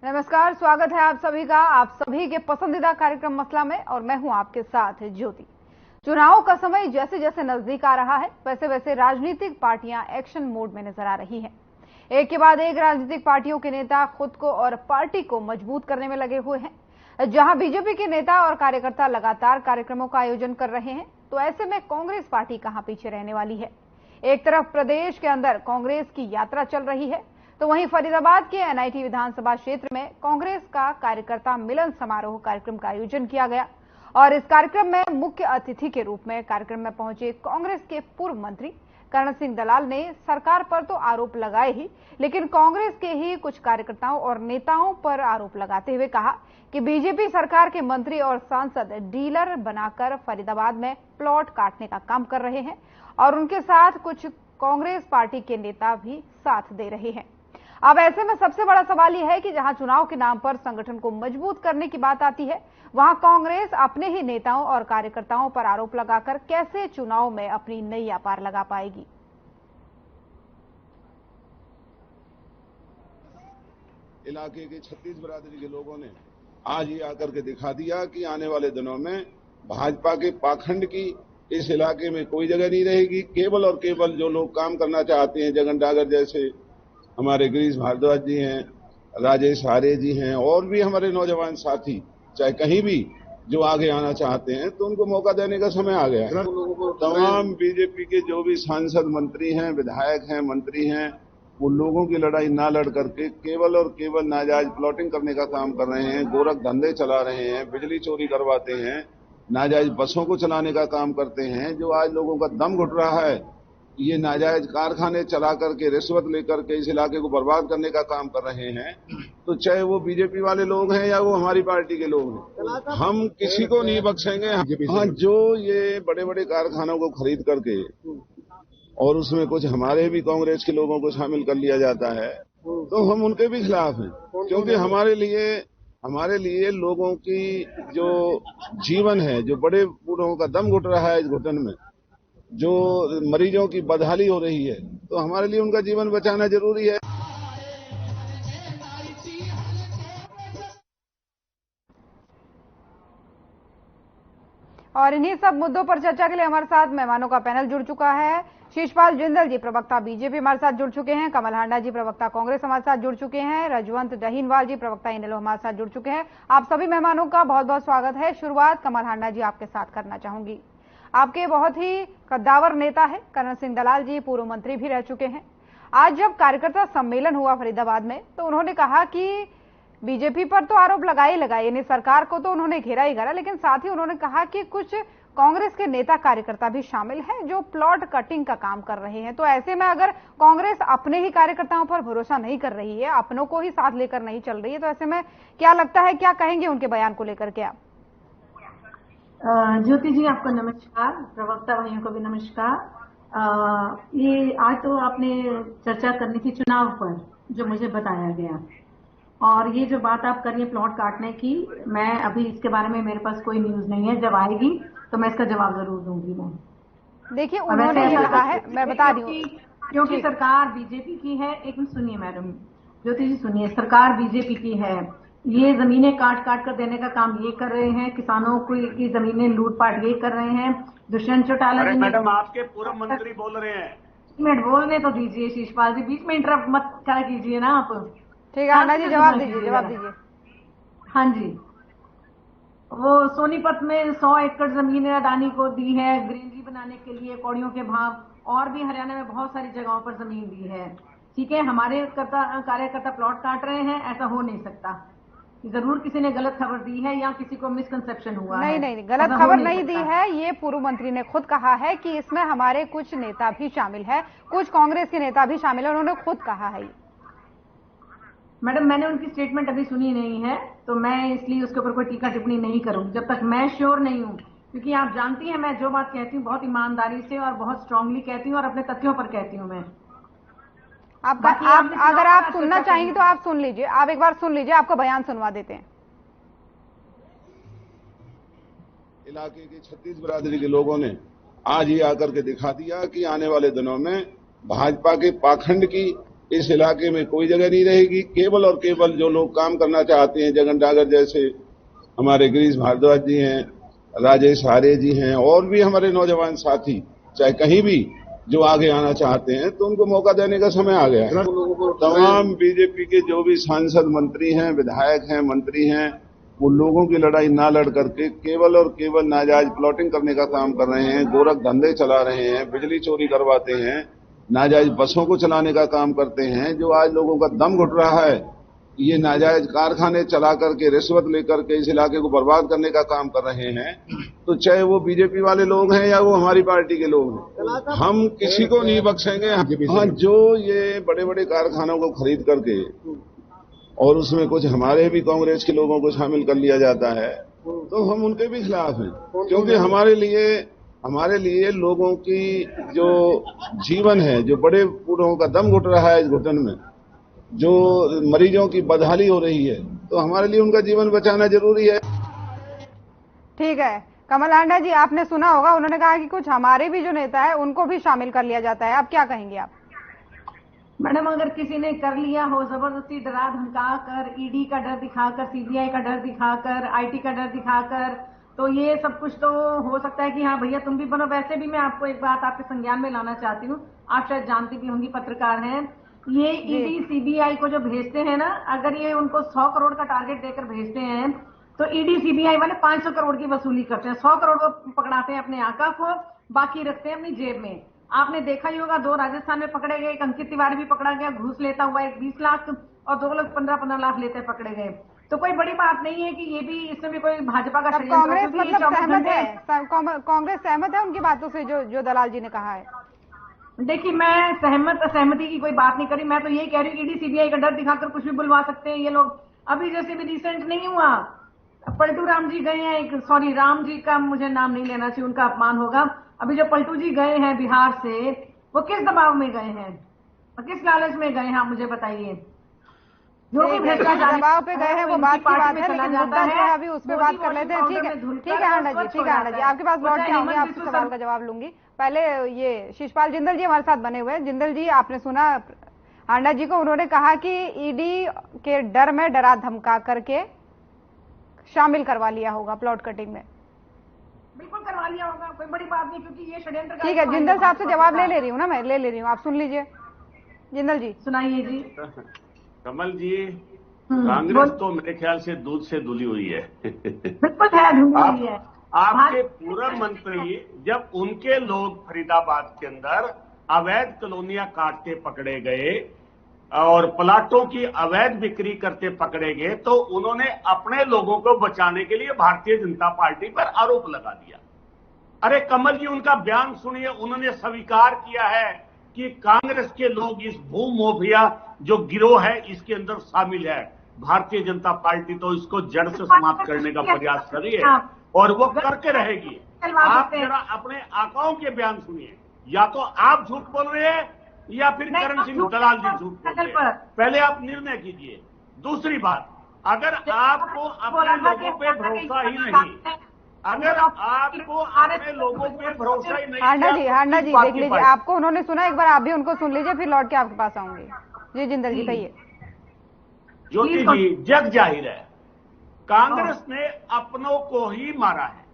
नमस्कार, स्वागत है आप सभी का आप सभी के पसंदीदा कार्यक्रम मसला में, और मैं हूं आपके साथ ज्योति। चुनाव का समय जैसे जैसे नजदीक आ रहा है, वैसे वैसे राजनीतिक पार्टियां एक्शन मोड में नजर आ रही हैं। एक के बाद एक राजनीतिक पार्टियों के नेता खुद को और पार्टी को मजबूत करने में लगे हुए हैं। जहां बीजेपी के नेता और कार्यकर्ता लगातार कार्यक्रमों का आयोजन कर रहे हैं, तो ऐसे में कांग्रेस पार्टी कहां पीछे रहने वाली है। एक तरफ प्रदेश के अंदर कांग्रेस की यात्रा चल रही है, तो वहीं फरीदाबाद के एनआईटी विधानसभा क्षेत्र में कांग्रेस का कार्यकर्ता मिलन समारोह कार्यक्रम का आयोजन किया गया। और इस कार्यक्रम में मुख्य अतिथि के रूप में कार्यक्रम में पहुंचे कांग्रेस के पूर्व मंत्री कर्ण सिंह दलाल ने सरकार पर तो आरोप लगाए ही, लेकिन कांग्रेस के ही कुछ कार्यकर्ताओं और नेताओं पर आरोप लगाते हुए कहा कि बीजेपी सरकार के मंत्री और सांसद डीलर बनाकर फरीदाबाद में प्लॉट काटने का काम कर रहे हैं और उनके साथ कुछ कांग्रेस पार्टी के नेता भी साथ दे रहे हैं। अब ऐसे में सबसे बड़ा सवाल यह है कि जहां चुनाव के नाम पर संगठन को मजबूत करने की बात आती है, वहां कांग्रेस अपने ही नेताओं और कार्यकर्ताओं पर आरोप लगाकर कैसे चुनाव में अपनी नैया पार लगा पाएगी। इलाके के 36 बिरादरी के लोगों ने आज ये आकर के दिखा दिया कि आने वाले दिनों में भाजपा के पाखंड की इस इलाके में कोई जगह नहीं रहेगी। केवल और केवल जो लोग काम करना चाहते हैं, जगन डागर जैसे हमारे गिरीश भारद्वाज जी हैं, राजेश आर्य जी हैं, और भी हमारे नौजवान साथी चाहे कहीं भी जो आगे आना चाहते हैं, तो उनको मौका देने का समय आ गया है। तमाम बीजेपी के जो भी सांसद मंत्री हैं, विधायक हैं, मंत्री हैं, वो लोगों की लड़ाई ना लड़ करके केवल और केवल नाजायज प्लॉटिंग करने का काम कर रहे हैं, गोरख धंधे चला रहे हैं, बिजली चोरी करवाते हैं, नाजायज बसों को चलाने का काम करते हैं। जो आज लोगों का दम घुट रहा है, ये नाजायज कारखाने चला करके रिश्वत लेकर के इस इलाके को बर्बाद करने का काम कर रहे हैं। तो चाहे वो बीजेपी वाले लोग हैं या वो हमारी पार्टी के लोग हैं, हम किसी को नहीं बख्शेंगे। हाँ, जो ये बड़े बड़े कारखानों को खरीद करके और उसमें कुछ हमारे भी कांग्रेस के लोगों को शामिल कर लिया जाता है, तो हम उनके भी खिलाफ हैं। क्योंकि हमारे लिए लोगों की जो जीवन है, जो बड़े बूढ़ों का दम घुट रहा है इस घुटन में, जो मरीजों की बदहाली हो रही है, तो हमारे लिए उनका जीवन बचाना जरूरी है। और इन्हीं सब मुद्दों पर चर्चा के लिए हमारे साथ मेहमानों का पैनल जुड़ चुका है। शीशपाल जिंदल जी, प्रवक्ता बीजेपी, हमारे साथ जुड़ चुके हैं। कमल हांडा जी, प्रवक्ता कांग्रेस, हमारे साथ जुड़ चुके हैं। रजवंत दहीनवाल जी, प्रवक्ता इनेलो, हमारे साथ जुड़ चुके हैं। आप सभी मेहमानों का बहुत बहुत स्वागत है। शुरुआत कमल हांडा जी आपके साथ करना चाहूंगी। आपके बहुत ही कद्दावर नेता है कर्ण सिंह दलाल जी, पूर्व मंत्री भी रह चुके हैं। आज जब कार्यकर्ता सम्मेलन हुआ फरीदाबाद में, तो उन्होंने कहा कि बीजेपी पर तो आरोप लगाए यानी सरकार को तो उन्होंने घेरा ही घेरा, लेकिन साथ ही उन्होंने कहा कि कुछ कांग्रेस के नेता कार्यकर्ता भी शामिल हैं जो प्लॉट कटिंग का काम कर रहे हैं। तो ऐसे में अगर कांग्रेस अपने ही कार्यकर्ताओं पर भरोसा नहीं कर रही है, अपनों को ही साथ लेकर नहीं चल रही है, तो ऐसे में क्या लगता है, क्या कहेंगे उनके बयान को लेकर के आप? ज्योति जी, आपको नमस्कार। प्रवक्ता भाइयों को भी नमस्कार। ये आज तो आपने चर्चा करनी थी चुनाव पर, जो मुझे बताया गया, और ये जो बात आप कर रही है प्लॉट काटने की, मैं अभी इसके बारे में मेरे पास कोई न्यूज नहीं है। जब आएगी तो मैं इसका जवाब जरूर दूंगी। मैं देखिए, उन्होंने ये कहा है, मैं बता रही हूँ, क्योंकि सरकार बीजेपी की है। एक मिनट सुनिए मैडम, ज्योति जी सुनिए। सरकार बीजेपी की है, ये जमीनें काट काट कर देने का काम ये कर रहे हैं, किसानों की जमीनें लूटपाट ये कर रहे हैं। दुष्यंत चौटाला जी, मैडम आपके पूर्व मंत्री बोल रहे हैं। मिनट बोलने तो दीजिए। शीशपाल जी, बीच में इंटरप्ट मत क्या कीजिए ना आप। ठीक है हांडा जी, जवाब दीजिए। हाँ जी, वो सोनीपत में 100 एकड़ जमीन अडानी को दी है ग्रीनरी बनाने के लिए, कौड़ियों के भाव, और भी हरियाणा में बहुत सारी जगहों पर जमीन दी है। ठीक है, हमारे कार्यकर्ता प्लॉट काट रहे हैं, ऐसा हो नहीं सकता। जरूर किसी ने गलत खबर दी है या किसी को मिसकंसेप्शन हुआ है। नहीं, गलत खबर नहीं दी है। ये पूर्व मंत्री ने खुद कहा है कि इसमें हमारे कुछ नेता भी शामिल है, कुछ कांग्रेस के नेता भी शामिल है, उन्होंने खुद कहा है। मैडम, मैंने उनकी स्टेटमेंट अभी सुनी नहीं है, तो मैं इसलिए उसके ऊपर कोई टीका टिप्पणी नहीं करूंगी जब तक मैं श्योर नहीं हूं। क्योंकि आप जानती हैं, मैं जो बात कहती हूँ बहुत ईमानदारी से और बहुत स्ट्रांगली कहती हूँ और अपने तथ्यों पर कहती हूँ मैं। अगर आप सुनना चाहेंगे तो आप सुन लीजिए, आप एक बार सुन लीजिए, आपको बयान सुनवा देते हैं। इलाके के 36 बिरादरी के लोगों ने आज ये आकर के दिखा दिया कि आने वाले दिनों में भाजपा के पाखंड की इस इलाके में कोई जगह नहीं रहेगी। केवल और केवल जो लोग काम करना चाहते हैं, जगन डागर जैसे हमारे गिरीश भारद्वाज जी हैं, राजेश आर्य जी हैं, और भी हमारे नौजवान साथी चाहे कहीं भी जो आगे आना चाहते हैं, तो उनको मौका देने का समय आ गया है। तमाम बीजेपी के जो भी सांसद, मंत्री हैं, विधायक हैं, मंत्री हैं, वो लोगों की लड़ाई ना लड़ करके केवल और केवल नाजायज प्लॉटिंग करने का काम कर रहे हैं, गोरख धंधे चला रहे हैं, बिजली चोरी करवाते हैं, नाजायज बसों को चलाने का काम करते हैं। जो आज लोगों का दम घुट रहा है, ये नाजायज कारखाने चला करके, रिश्वत लेकर के इस इलाके को बर्बाद करने का काम कर रहे हैं। तो चाहे वो बीजेपी वाले लोग हैं या वो हमारी पार्टी के लोग हैं, हम किसी को नहीं बख्शेंगे। हाँ, जो ये बड़े बड़े कारखानों को खरीद करके और उसमें कुछ हमारे भी कांग्रेस के लोगों को शामिल कर लिया जाता है, तो हम उनके भी खिलाफ हैं। क्योंकि हमारे लिए लोगों की जो जीवन है, जो बड़े बूढ़ों का दम घुट रहा है इस घुटन में, जो मरीजों की बदहाली हो रही है, तो हमारे लिए उनका जीवन बचाना जरूरी है। ठीक है कमल हांडा जी, आपने सुना होगा, उन्होंने कहा कि कुछ हमारे भी जो नेता है उनको भी शामिल कर लिया जाता है। आप क्या कहेंगे आप? मैडम, अगर किसी ने कर लिया हो जबरदस्ती, डरा धमका कर, ईडी का डर दिखाकर, सीबीआई का डर दिखाकर, आईटी का डर दिखाकर, तो ये सब कुछ तो हो सकता है कि हाँ भैया तुम भी बनो। वैसे भी मैं आपको एक बात आपके संज्ञान में लाना चाहती हूँ, आप शायद जानती भी होंगी, पत्रकार हैं, ये ईडी सीबीआई को जो भेजते हैं ना, अगर ये उनको 100 करोड़ का टारगेट देकर भेजते हैं, तो ईडी सीबीआई वाले 500 करोड़ की वसूली करते हैं। 100 करोड़ को पकड़ाते हैं अपने आका को, बाकी रखते हैं अपनी जेब में। आपने देखा ही होगा, 2 राजस्थान में पकड़े गए, एक अंकित तिवारी भी पकड़ा गया घूस लेता हुआ, एक 20 लाख और 2 लोग 15-15 लाख लेते पकड़े गए। तो कोई बड़ी बात नहीं है कि ये भी, इसमें भी कोई भाजपा का षड्यंत्र। कांग्रेस मतलब सहमत है, कांग्रेस सहमत है उनकी बातों से जो दलाल जी ने कहा है? देखिए, मैं सहमति की कोई बात नहीं करी, मैं तो यही कह रही हूँ कि ईडी सीबीआई का डर दिखाकर कुछ भी बुलवा सकते हैं ये लोग। अभी जैसे भी रिसेंट नहीं हुआ, पलटू राम जी गए हैं, सॉरी राम जी का मुझे नाम नहीं लेना चाहिए, उनका अपमान होगा। अभी जो पलटू जी गए हैं बिहार से, वो किस दबाव में गए हैं, किस लालच में गए हैं, आप मुझे बताइए। जो भी दबाव पे गए हैं वो बात की बात है, लेकिन मुद्दा जो है अभी उस पर बात कर लेते हैं। ठीक है हांडा जी, ठीक है हांडा जी, आपके पास लौट के आऊंगी, आपसे सवाल का जवाब लूंगी। पहले ये शिषपाल जिंदल जी हमारे साथ बने हुए हैं। जिंदल जी, आपने सुना हांडा जी को, उन्होंने कहा कि ईडी के डर में डरा धमका करके शामिल करवा लिया होगा प्लॉट कटिंग में। बिल्कुल करवा लिया होगा, कोई बड़ी बात नहीं, क्योंकि ये षड्यंत्र। ठीक है, जिंदल साहब से जवाब ले रही हूँ ना, मैं ले रही हूँ, आप सुन लीजिए। जिंदल जी सुनाइए जी। कमल जी, कांग्रेस तो मेरे ख्याल से दूध से धुली हुई है। बिल्कुल है, धुली हुई है। आपके पूर्व मंत्री, जब उनके लोग फरीदाबाद के अंदर अवैध कॉलोनियां काटते पकड़े गए और प्लाटों की अवैध बिक्री करते पकड़े गए, तो उन्होंने अपने लोगों को बचाने के लिए भारतीय जनता पार्टी पर आरोप लगा दिया। अरे कमल जी, उनका बयान सुनिए, उन्होंने स्वीकार किया है कि कांग्रेस के लोग इस भू माफिया जो गिरोह है इसके अंदर शामिल है। भारतीय जनता पार्टी तो इसको जड़ से समाप्त करने का प्रयास कर रही है और वो करके रहेगी। आप जरा अपने आकाओं के बयान सुनिए, या तो आप झूठ बोल रहे हैं या फिर करण सिंह दलाल जी झूठ बोल रहे हैं। पहले आप निर्णय कीजिए। दूसरी बात, अगर आपको अपने लोगों पे भरोसा ही नहीं, अगर आपको अपने लोगों पे भरोसा ही नहीं, हांडा जी देख लीजिए, आपको उन्होंने सुना, एक बार आप भी उनको सुन लीजिए, फिर लौट के आपके पास आऊंगी। जी जिंदल जी कहिए। ज्योति जी, जग जाहिर है कांग्रेस ने अपनों को ही मारा है।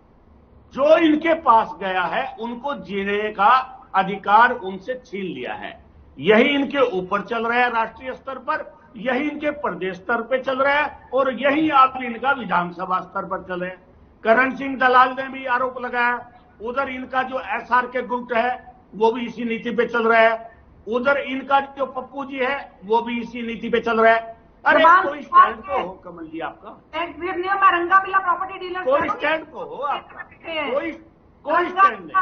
जो इनके पास गया है उनको जीने का अधिकार उनसे छीन लिया है। यही इनके ऊपर चल रहा है राष्ट्रीय स्तर पर, यही इनके प्रदेश स्तर पर चल रहा है और यही आप इनका विधानसभा स्तर पर चल रहा है। करण सिंह दलाल ने भी आरोप लगाया, उधर इनका जो एसआर के गुट है वो भी इसी नीति पे चल रहा है, उधर इनका जो पप्पू जी है वो भी इसी नीति पे चल रहा है। अरे कोई स्टैंड तो हो कमल जी आपका, प्रॉपर्टी डीलर, कोई स्टैंड तो हो आपका, कोई स्टैंड नहीं,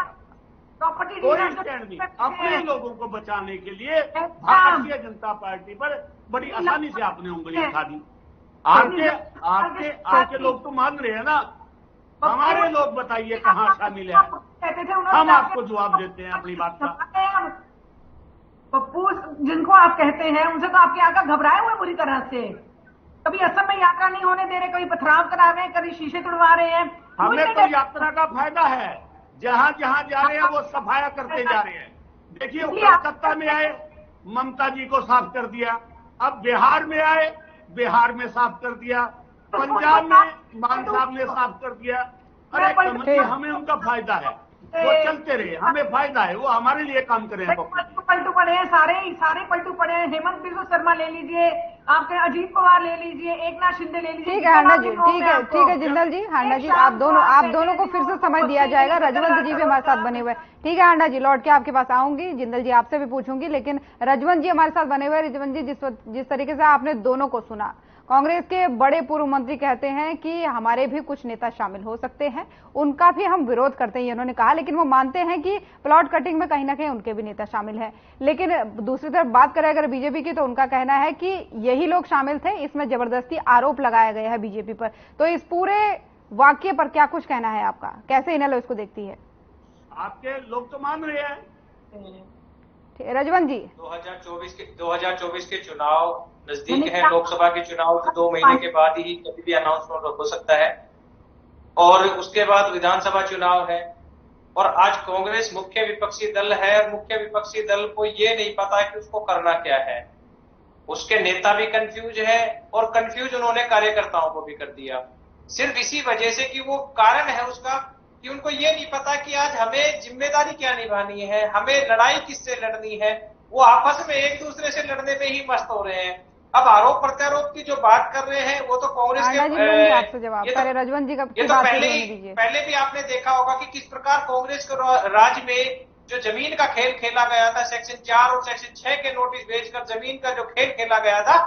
कोई स्टैंड नहीं। अपने लोगों को बचाने के लिए भारतीय जनता पार्टी पर बड़ी आसानी से आपने उंगली उठा दी। आपके लोग तो मान रहे हैं ना, हमारे लोग बताइए कहां शामिल है, हम आपको जवाब देते हैं अपनी बात का। पप्पू जिनको आप कहते हैं उनसे तो आपके आका घबराए हुए बुरी तरह से, कभी असम में यात्रा नहीं होने दे रहे, कभी पथराव करा रहे हैं, कभी शीशे तोड़वा रहे हैं। हमें तो यात्रा का फायदा है, जहां जहां जा रहे हैं वो सफाया करते जा रहे हैं। देखिए कलकत्ता में आए, ममता जी को साफ कर दिया। अब बिहार में आए, बिहार में साफ कर दिया। पंजाब में मान साहब ने साफ कर दिया। अरे कमल जी, हमें उनका फायदा है, वो चलते रहे, हमें फायदा है, वो हमारे लिए काम कर रहे हैं। पलटू पड़े हैं, सारे पलटू पड़े हैं। हेमंत बिस्वा शर्मा ले लीजिए, आपके अजीत पवार ले लीजिए, एकनाथ शिंदे ले लीजिए। ठीक है हांडा जी, ठीक है जिंदल जी, हांडा जी आप दोनों को फिर से समय दिया जाएगा। रजवंत जी भी हमारे साथ बने हुए। ठीक है हांडा जी, लौट के आपके पास आऊंगी। जिंदल जी आपसे भी पूछूंगी, लेकिन रजवंत जी हमारे साथ बने हुए। रजवंत जी, जिस तरीके से आपने दोनों को सुना, कांग्रेस के बड़े पूर्व मंत्री कहते हैं कि हमारे भी कुछ नेता शामिल हो सकते हैं, उनका भी हम विरोध करते हैं, उन्होंने कहा। लेकिन वो मानते हैं कि प्लॉट कटिंग में कहीं ना कहीं उनके भी नेता शामिल हैं। लेकिन दूसरी तरफ बात करें अगर बीजेपी की, तो उनका कहना है कि यही लोग शामिल थे, इसमें जबरदस्ती आरोप लगाया गया है बीजेपी पर। तो इस पूरे वाक्य पर क्या कुछ कहना है आपका? कैसे इनेलो इसको देखती है? आपके लोग तो मान रहे हैं। रजवंत जी, 2024 के चुनाव नजदीक है। लोकसभा के चुनाव के 2 महीने के बाद ही कभी भी अनाउंसमेंट हो सकता है, और उसके बाद विधानसभा चुनाव है। और आज कांग्रेस मुख्य विपक्षी दल है, और मुख्य विपक्षी दल को ये नहीं पता कि उसको करना क्या है। उसके नेता भी कंफ्यूज है, और कंफ्यूज उन्होंने कार्यकर्ताओं को भी कर दिया, सिर्फ इसी वजह से कि वो कारण है उसका कि उनको ये नहीं पता कि आज हमें जिम्मेदारी क्या निभानी है, हमें लड़ाई किससे लड़नी है। वो आपस में एक दूसरे से लड़ने में ही मस्त हो रहे हैं। अब आरोप प्रत्यारोप की जो बात कर रहे हैं वो तो कांग्रेस के आपसे जवाब पहले रजवंत जी का ये तो पहले भी आपने देखा होगा कि किस प्रकार कांग्रेस के राज्य में जो जमीन का खेल खेला गया था, सेक्शन 4 और सेक्शन 6 के नोटिस भेजकर जमीन का जो खेल खेला गया था,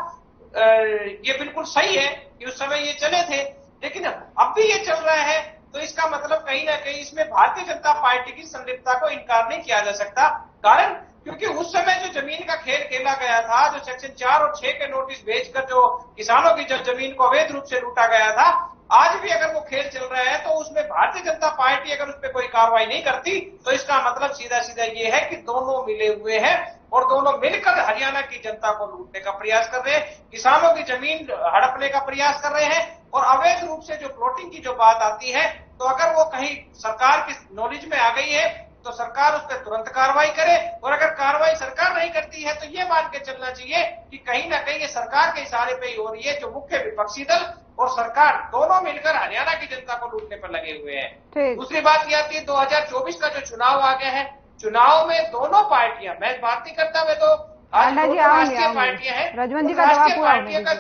ये बिल्कुल सही है कि उस समय ये चले थे, लेकिन अब भी ये चल रहा है। तो इसका मतलब कहीं ना कहीं इसमें भारतीय जनता पार्टी की संलिप्तता को इनकार नहीं किया जा सकता। कारण क्योंकि उस समय जो जमीन का खेल खेला गया था, जो सेक्शन 4 और 6 के नोटिस भेजकर जो किसानों की जो जमीन को अवैध रूप से लूटा गया था, आज भी अगर वो खेल चल रहा है, तो उसमें भारतीय जनता पार्टी अगर उस पर कोई कार्रवाई नहीं करती, तो इसका मतलब सीधा सीधा ये है कि दोनों मिले हुए हैं और दोनों मिलकर हरियाणा की जनता को लूटने का प्रयास कर रहे हैं, किसानों की जमीन हड़पने का प्रयास कर रहे हैं। और अवैध रूप से जो प्लॉटिंग की जो बात आती है, तो अगर वो कहीं सरकार की नॉलेज में आ गई है तो सरकार उस पर तुरंत कार्रवाई करे, और अगर कार्रवाई सरकार नहीं करती है तो ये मान के चलना चाहिए कि कहीं ना कहीं ये सरकार के इशारे पे ही हो रही है। जो मुख्य विपक्षी दल और सरकार दोनों मिलकर हरियाणा की जनता को लूटने पर लगे हुए हैं। दूसरी बात यह आती है 2024 का जो चुनाव आ गया है, चुनाव में दोनों पार्टियां, मैं बात नहीं करता, मैं तो आज राष्ट्रीय पार्टियां हैं, राष्ट्रीय पार्टियों का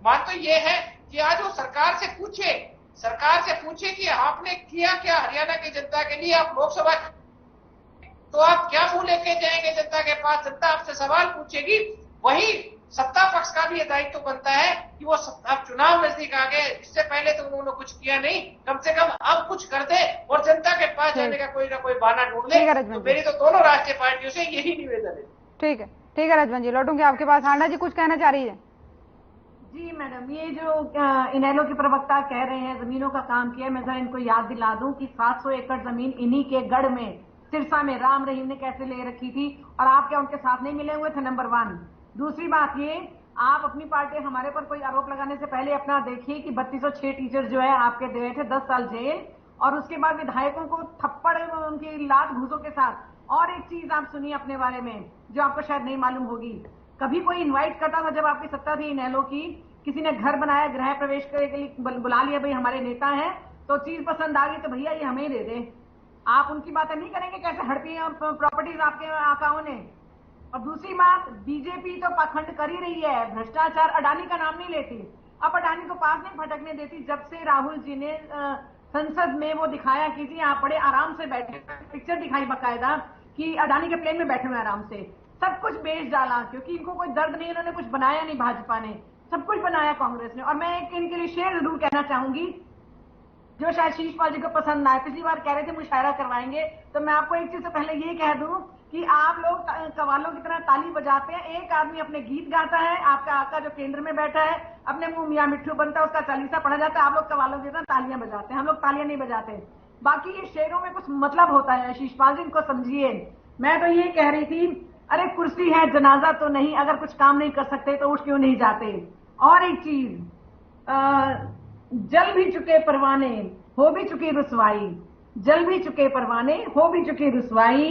मान तो ये है कि आज वो सरकार से पूछे कि आपने किया क्या हरियाणा की जनता के लिए। आप लोकसभा तो आप क्या मुंह लेके जाएंगे जनता के पास? जनता आपसे सवाल पूछेगी। वही सत्ता पक्ष का भी ये दायित्व बनता है कि वो अब चुनाव नजदीक आ गए, इससे पहले तो उन्होंने कुछ किया नहीं, कम से कम अब कुछ कर दे और जनता के पास जाने का कोई ना कोई बहाना ढूंढ ले। तो मेरी तो दोनों राष्ट्रीय पार्टियों से यही निवेदन है। ठीक है रजवंत जी, लौटूंगी आपके पास। हांडा जी कुछ कहना चाह रही है? जी मैडम, ये जो इनेलो के प्रवक्ता कह रहे हैं जमीनों का काम किया, मैं जरा इनको याद दिला दूं कि 700 एकड़ जमीन इन्हीं के गढ़ में सिरसा में राम रहीम ने कैसे ले रखी थी, और आप क्या उनके साथ नहीं मिले हुए थे? नंबर 1। दूसरी बात ये, आप अपनी पार्टी हमारे पर कोई आरोप लगाने से पहले अपना देखिए कि 3206 टीचर जो है आपके दे थे 10 साल जेल, और उसके बाद विधायकों को थप्पड़ उनकी लात घूसों के साथ। और एक चीज आप सुनिए अपने बारे में जो आपको शायद नहीं मालूम होगी, कभी कोई इन्वाइट करता था जब आपकी सत्ता थी इनेलो की, किसी ने घर बनाया, गृह प्रवेश करने के लिए बुला लिया, भाई हमारे नेता हैं, तो चीज पसंद आ गई तो भैया ये हमें ही दे दे। आप उनकी बातें नहीं करेंगे कैसे हड़पी प्रॉपर्टीज आपके आकाओं ने। और दूसरी बात, बीजेपी तो पाखंड कर ही रही है, भ्रष्टाचार, अडानी का नाम नहीं लेती। अब अडानी को पास नहीं भटकने देती। जब से राहुल जी ने संसद में वो दिखाया कि जी आप बड़े आराम से बैठे, पिक्चर दिखाई बकायदा कि अडानी के प्लेन में बैठे हुए आराम से, सब कुछ बेच डाला, क्योंकि इनको कोई दर्द नहीं, इन्होंने कुछ बनाया नहीं, भाजपा ने सब कुछ बनाया कांग्रेस ने। और मैं इनके लिए शेर जरूर कहना चाहूंगी जो शायद शीशपाल जी को पसंद ना आए। पिछली बार कह रहे थे मुशायरा करवाएंगे, तो मैं आपको एक चीज से पहले ये कह दूं कि आप लोग कव्वालों की तरह ताली बजाते हैं, एक आदमी अपने गीत गाता है, आपका आका जो केंद्र में बैठा है अपने मुंह मियां मिट्ठू बनता है, उसका चालीसा पढ़ा जाता है, आप लोग कव्वालों की तरह तालियां बजाते हैं, हम लोग तालियां नहीं बजाते। बाकी ये शेरों में कुछ मतलब होता है, शीशपाल जी इनको समझिए। मैं तो ये कह रही थी, अरे कुर्सी है जनाजा तो नहीं, अगर कुछ काम नहीं कर सकते तो उठ क्यों नहीं जाते। और एक चीज, जल भी चुके परवाने हो भी चुकी रुसवाई, जल भी चुके परवाने हो भी चुकी रुसवाई,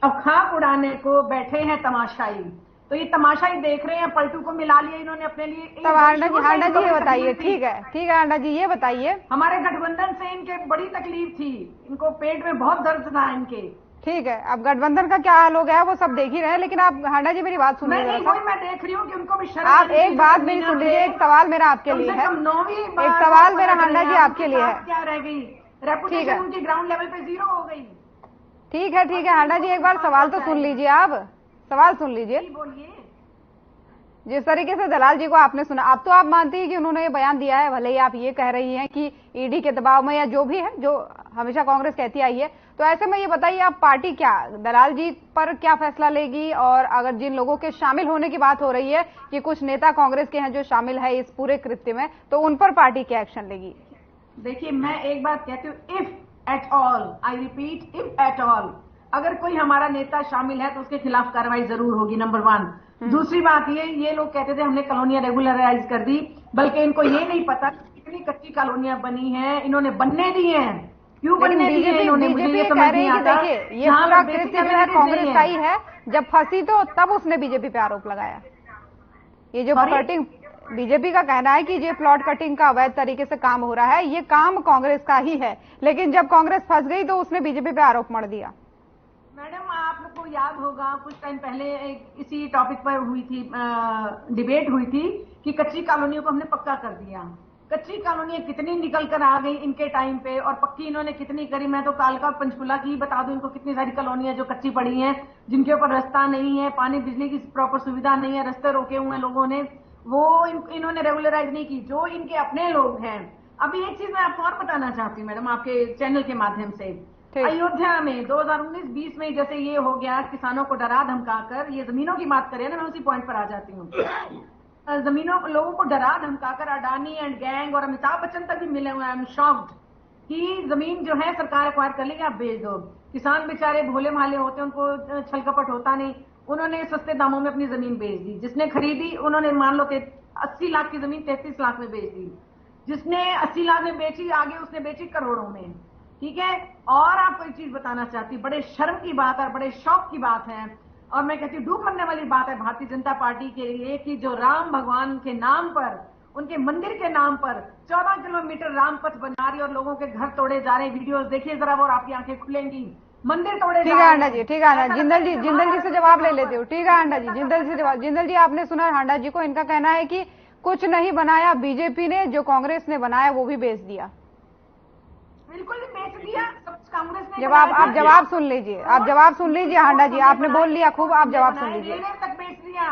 अब खाक उड़ाने को बैठे हैं तमाशाई। तो ये तमाशा ही देख रहे हैं, पलटू को मिला लिया इन्होंने अपने लिए। तब हांडा जी ये बताइए, ठीक है हांडा जी ये बताइए, हमारे गठबंधन से इनके बड़ी तकलीफ थी, इनको पेट में बहुत दर्द था इनके। ठीक है, अब गठबंधन का क्या हाल हो गया वो सब देख ही रहे हैं, लेकिन आप हांडा जी मेरी बात सुनिए। मैं देख रही हूँ कि उनको भी शर्म। आप एक बात मेरी सुन लीजिए, एक सवाल मेरा आपके लिए है, एक सवाल मेरा हांडा जी आपके लिए है। क्या रह गई, रेपुटेशन उनकी ग्राउंड लेवल पे 0 हो गई। ठीक है हांडा जी एक बार सवाल तो सुन लीजिए, आप सवाल सुन लीजिए। बोलिए। जिस तरीके से दलाल जी को आपने सुना, अब तो आप मानती है कि उन्होंने ये बयान दिया है, भले ही आप ये कह रही हैं कि ईडी के दबाव में या जो भी है, जो हमेशा कांग्रेस कहती आई है, तो ऐसे में ये बताइए आप पार्टी क्या दलाल जी पर क्या फैसला लेगी, और अगर जिन लोगों के शामिल होने की बात हो रही है कि कुछ नेता कांग्रेस के हैं जो शामिल है इस पूरे कृत्य में, तो उन पर पार्टी क्या एक्शन लेगी? देखिए, मैं एक बात कहती हूँ, if at all, I repeat, if at all, अगर कोई हमारा नेता शामिल है तो उसके खिलाफ कार्रवाई जरूर होगी, नंबर 1। दूसरी बात ये लोग कहते थे हमने कॉलोनियां रेगुलराइज कर दी, बल्कि इनको ये नहीं पता कितनी कच्ची कॉलोनियां बनी हैं, इन्होंने बनने दी हैं, क्यों बनने दी है इन्होंने, मुझे ये समझ नहीं आता। देखिए, ये पूरा कृत्य जो है कांग्रेस का ही है, जब फंसी तो तब उसने बीजेपी पे आरोप लगाया। ये जो कटिंग, बीजेपी का कहना है कि ये प्लॉट कटिंग का अवैध तरीके से काम हो रहा है, ये काम कांग्रेस का ही है, लेकिन जब कांग्रेस फंस गई तो उसने बीजेपी पे आरोप मढ़ दिया। मैडम, आप लोग को याद होगा कुछ टाइम पहले इसी टॉपिक पर हुई थी, डिबेट हुई थी कि कच्ची कॉलोनियों को हमने पक्का कर दिया। कच्ची कॉलोनियां कितनी निकल कर आ गई इनके टाइम पे, और पक्की इन्होंने कितनी करी। मैं तो कालका पंचकुला की बता दूं, इनको कितनी सारी कॉलोनियां जो कच्ची पड़ी हैं, जिनके ऊपर रास्ता नहीं है, पानी बिजली की प्रॉपर सुविधा नहीं है, रास्ते रोके हुए हैं लोगों ने, वो इन्होंने रेगुलराइज नहीं की, जो इनके अपने लोग हैं। अभी एक चीज मैं आपको और बताना चाहती हूँ मैडम, आपके चैनल के माध्यम से, अयोध्या में 2019-20 में जैसे ये हो गया, किसानों को डरा धमकाकर, ये जमीनों की बात करें ना, मैं उसी पॉइंट पर आ जाती हूँ। जमीनों लोगों को डरा धमकाकर अडानी एंड गैंग और अमिताभ बच्चन तक भी मिले हुए हैं। आई एम शॉक्ड कि जमीन जो है सरकार एक्वायर कर लेगी, आप बेच दो। किसान बेचारे भोले भाले होते हैं, उनको छल कपट होता नहीं, उन्होंने सस्ते दामों में अपनी जमीन बेच दी। जिसने खरीदी उन्होंने मान लो 80 लाख की जमीन 33 लाख में बेच दी। जिसने 80 लाख में बेची, आगे उसने बेची करोड़ों में। ठीक है, और आपको एक चीज बताना चाहती हूँ, बड़े शर्म की बात और बड़े शौक की बात है, और मैं कहती हूँ डूब मरने वाली बात है भारतीय जनता पार्टी के लिए, कि जो राम भगवान के नाम पर, उनके मंदिर के नाम पर 14 किलोमीटर राम पथ बना रही और लोगों के घर तोड़े जा रहे हैं। वीडियोस देखिए जरा और आपकी आंखें खुलेंगी, मंदिर तोड़े। ठीक है हांडा जी, ठीक है हांडा, जिंदल जी से जवाब ले लेते हो। ठीक है हांडा जी, जिंदल से जवाब। जिंदल जी, आपने सुना हांडा जी को, इनका कहना है कि कुछ नहीं बनाया बीजेपी ने, जो कांग्रेस ने बनाया वो भी बेच दिया। बिल्कुल बेच दिया, कांग्रेस ने। जवाब, आप जवाब सुन लीजिए, आप जवाब सुन लीजिए हांडा जी, आपने बोल लिया खूब, आप जवाब सुन लीजिए। रेलवे तक बेच दिया,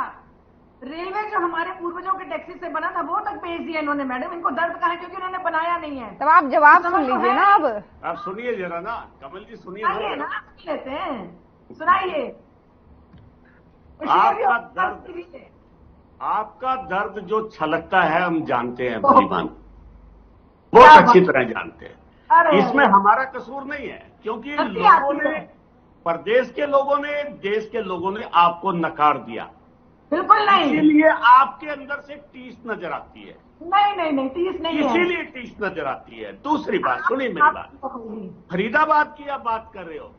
रेलवे जो हमारे पूर्वजों के टैक्सी से बना था वो तक बेच दिया इन्होंने। मैडम, इनको दर्द कहाँ है, क्योंकि उन्होंने बनाया नहीं है। तब आप जवाब सुन लीजिए ना। अब आप सुनिए जरा ना, कमल जी सुनिए ना, सुन लेते हैं, सुनाइए। आपका दर्द जो छलकता है हम जानते हैं, भलीभांति बहुत अच्छी तरह जानते हैं। इसमें हमारा कसूर नहीं है, क्योंकि लोगों ने, प्रदेश के लोगों ने, देश के लोगों ने आपको नकार दिया। बिल्कुल नहीं, इसीलिए आपके अंदर से टीस नजर आती है। नहीं, टीस नहीं है, इसीलिए टीस नजर आती है। दूसरी बात सुनिए मेरी बात, फरीदाबाद की आप बात कर रहे हो,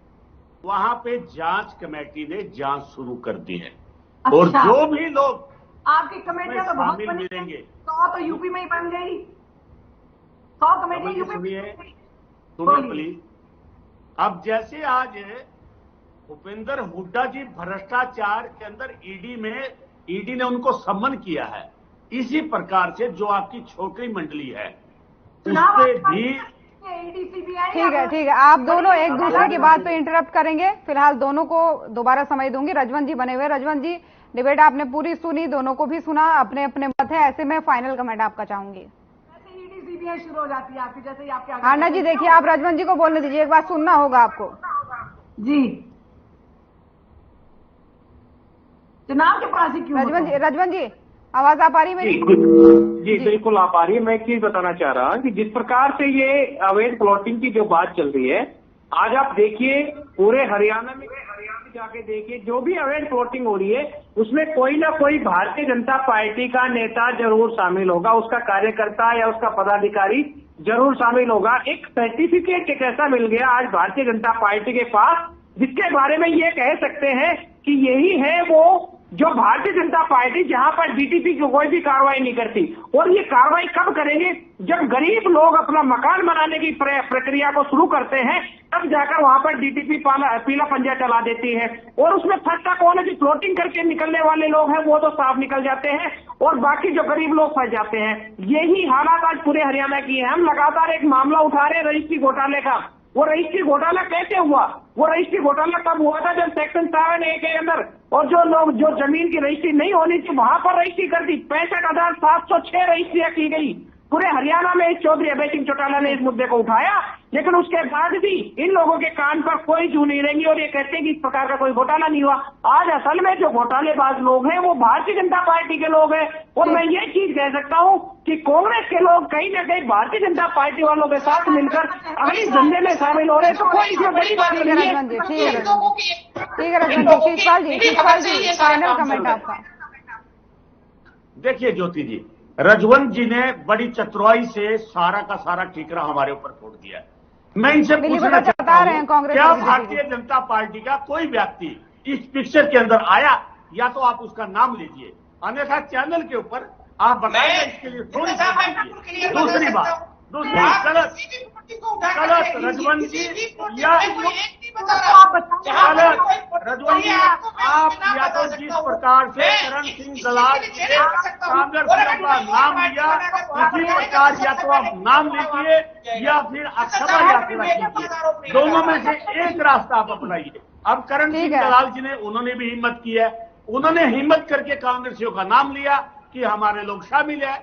वहां पे जांच कमेटी ने जांच शुरू कर दी है। अच्छा। और जो भी लोग आपकी कमेटियां तो बहुत मिलेंगे, 100 तो यूपी में ही बन गई, 100 कमेटी यूपी। सुनिए प्लीज। अब जैसे आज भूपेंद्र हुड्डा जी भ्रष्टाचार के अंदर ईडी ने उनको सम्मन किया है, इसी प्रकार से जो आपकी छोटी मंडली है उससे भी। ठीक है, आप दोनों एक दूसरे की बात पे इंटरप्ट करेंगे। फिलहाल दोनों को दोबारा समय दूंगी। रजवंत जी बने हुए। रजवंत जी, डिबेट आपने पूरी सुनी, दोनों को भी सुना, अपने अपने मत है, ऐसे में फाइनल कमेंट आपका चाहूंगी। शुरू हो जाती है आपकी, जैसे आपके हांडा जी देखिए, आप रजवंत जी को बोलने दीजिए, एक बात सुनना होगा आपको जी। चुनाव के पास ही क्यों? रजवंत जी आवाज आ पा रही मेरी? जी बिल्कुल आ पा रही है। मैं एक चीज बताना चाह रहा हूँ कि जिस प्रकार से ये अवैध प्लॉटिंग की जो बात चल रही है, आज आप देखिए पूरे हरियाणा में जाके देखिए, जो भी अवैध प्लॉटिंग हो रही है उसमें कोई ना कोई भारतीय जनता पार्टी का नेता जरूर शामिल होगा, उसका कार्यकर्ता या उसका पदाधिकारी जरूर शामिल होगा। एक सर्टिफिकेट एक ऐसा मिल गया आज भारतीय जनता पार्टी के पास, जिसके बारे में ये कह सकते हैं कि यही है वो जो भारतीय जनता पार्टी जहां पर डीटीपी की कोई भी कार्रवाई नहीं करती, और ये कार्रवाई कब करेंगे? जब गरीब लोग अपना मकान बनाने की प्रक्रिया को शुरू करते हैं, तब जाकर वहां पर डीटीपी पीला पंजा चला देती है। और उसमें फंसता कौन है? जो फ्लोटिंग करके निकलने वाले लोग हैं वो तो साफ निकल जाते हैं, और बाकी जो गरीब लोग फंस जाते हैं। यही हालात आज पूरे हरियाणा की है। हम लगातार एक मामला उठा रहे हैं रजिस्ट्री घोटाले का। वो रजिस्ट्री घोटाला कैसे हुआ? वो रजिस्ट्री घोटाला कब हुआ था? जब सेक्शन 7A के अंदर और जो लोग जो जमीन की रजिस्ट्री नहीं होनी थी वहां पर रजिस्ट्री कर दी। 65,706 रजिस्ट्रियां की गई पूरे हरियाणा में। इस चौधरी अभय सिंह चौटाला ने इस मुद्दे को उठाया, लेकिन उसके बाद भी इन लोगों के कान पर कोई जू नहीं रहेंगी और ये कहते हैं कि इस प्रकार का कोई घोटाला नहीं हुआ। आज असल में जो घोटालेबाज लोग हैं वो भारतीय जनता पार्टी के लोग हैं। और मैं ये चीज कह सकता हूं कि कांग्रेस के लोग कहीं ना कहीं भारतीय जनता पार्टी वालों के साथ मिलकर अगर इस धंधे में शामिल हो रहे हैं, तो कोई इसमें बड़ी बात नहीं है। ठीक है शिवपाल जी, फाइनल कमेंट आपका। देखिए ज्योति जी, रजवंत जी ने बड़ी चतुराई से सारा का सारा ठीकरा हमारे ऊपर फोड़ दिया है। मैं इनसे पूछना चाहता हूं, क्या भारतीय जनता पार्टी का कोई व्यक्ति इस पिक्चर के अंदर आया? या तो आप उसका नाम लीजिए, अन्यथा चैनल के ऊपर आप बताइए। इसके लिए थोड़ी दूसरी बात, गलत रजवंत जी या गलत रजवंत जी, आप या तो जिस प्रकार से करण सिंह दलाल कांग्रेस का नाम लिया, उसी प्रकार या तो आप नाम लीजिए या फिर आप सभा यात्रा कीजिए। दोनों में से एक रास्ता आप अपनाइए। अब करण सिंह दलाल जी ने उन्होंने भी हिम्मत की है, उन्होंने हिम्मत करके कांग्रेसियों का नाम लिया कि हमारे लोग शामिल है।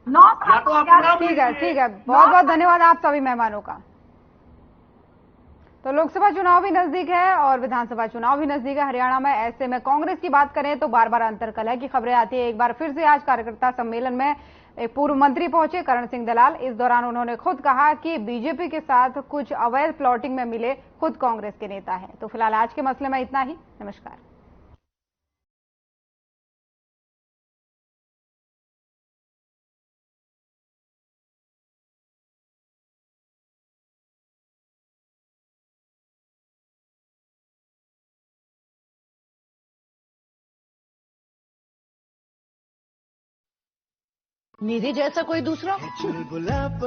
या तो आप नाम लीजिए। ठीक है, बहुत बहुत धन्यवाद आप सभी मेहमानों का। तो लोकसभा चुनाव भी नजदीक है और विधानसभा चुनाव भी नजदीक है हरियाणा में। ऐसे में कांग्रेस की बात करें तो बार बार अंतरकलह की खबरें आती है। एक बार फिर से आज कार्यकर्ता सम्मेलन में एक पूर्व मंत्री पहुंचे करण सिंह दलाल। इस दौरान उन्होंने खुद कहा कि बीजेपी के साथ कुछ अवैध प्लॉटिंग में मिले खुद कांग्रेस के नेता हैं। तो फिलहाल आज के मसले में इतना ही। नमस्कार। मेरे जैसा कोई दूसरा